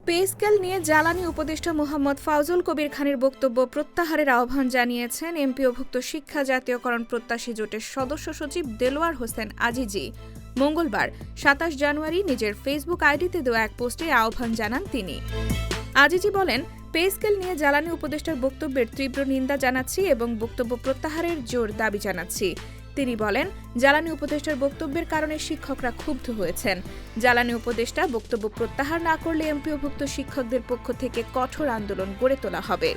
Pay scale নিয়ে জ্বালানি উপদেষ্টা মোহাম্মদ ফাউজুল কবির খানের বক্তব্য প্রত্যাহারের আহ্বান জানিয়েছেন এমপিওভুক্ত শিক্ষা জাতীয়করণ প্রত্যাশী জোটের সদস্য সচিব দেলোয়ার হোসেন আজিজি। মঙ্গলবার ২৭ জানুয়ারি নিজের ফেসবুক আইডিতে দেওয়া এক পোস্টে আহ্বান জানান তিনি। আজিজি বলেন, পে স্কেল নিয়ে জ্বালানি উপদেষ্টার বক্তব্যের তীব্র নিন্দা জানাচ্ছি এবং বক্তব্য প্রত্যাহারের জোর দাবি জানাচ্ছি। তিনি বলেন, জ্বালানি উপদেষ্টার বক্তব্যের কারণে শিক্ষকরা ক্ষুব্ধ হয়েছেন। জ্বালানি উপদেষ্টা বক্তব্য প্রত্যাহার না করলে এমপিওভুক্ত শিক্ষকদের পক্ষ থেকে কঠোর আন্দোলন গড়ে তোলা হবে।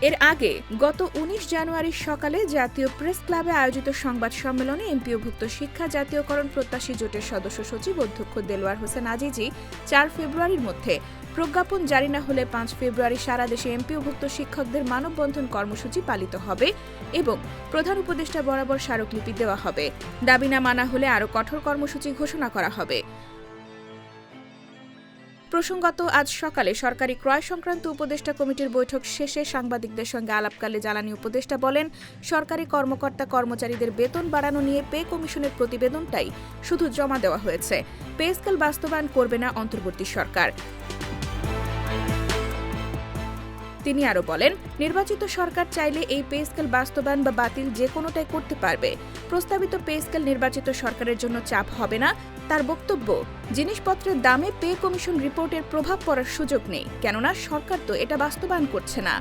এর আগে গত ১৯ জানুয়ারি সকালে জাতীয় প্রেস ক্লাবে আয়োজিত সংবাদ সম্মেলনে এমপিওভুক্ত শিক্ষা জাতীয়করণ প্রত্যাশী জোটের সদস্য সচিব অধ্যক্ষ দেলোয়ার হোসেন আজিজি ৪ ফেব্রুয়ারির মধ্যে প্রজ্ঞাপন জারি না হলে ৫ ফেব্রুয়ারি সারা দেশে এমপিওভুক্ত শিক্ষকদের মানববন্ধন কর্মসূচি পালিত হবে এবং প্রধান উপদেষ্টা বরাবর স্মারকলিপি দেওয়া হবে। দাবি না মানা হলে আরও কঠোর কর্মসূচি ঘোষণা করা হবে। প্রসঙ্গত, আজ সকালে সরকারি ক্রয় সংক্রান্ত উপদেষ্টা কমিটির বৈঠক শেষে সাংবাদিকদের সঙ্গে আলাপকালে জ্বালানি উপদেষ্টা বলেন, সরকারি কর্মকর্তা কর্মচারীদের বেতন বাড়ানো নিয়ে পে কমিশনের প্রতিবেদনটাই শুধু জমা দেওয়া হয়েছে। পে স্কেল বাস্তবায়ন করবে না অন্তর্বর্তী সরকার। তিনি আরও বলেন, নির্বাচিত সরকার চাইলে এই পে স্কেল বাস্তবায়ন বা বাতিল যে কোনোটাই করতে পারবে। প্রস্তাবিত পে স্কেল নির্বাচিত সরকারের জন্য চাপ হবে না। তার বক্তব্য, জিনিসপত্রের দামে পে কমিশন রিপোর্টের প্রভাব পড়ার সুযোগ নেই, কেননা সরকার তো এটা বাস্তবায়ন করছে না।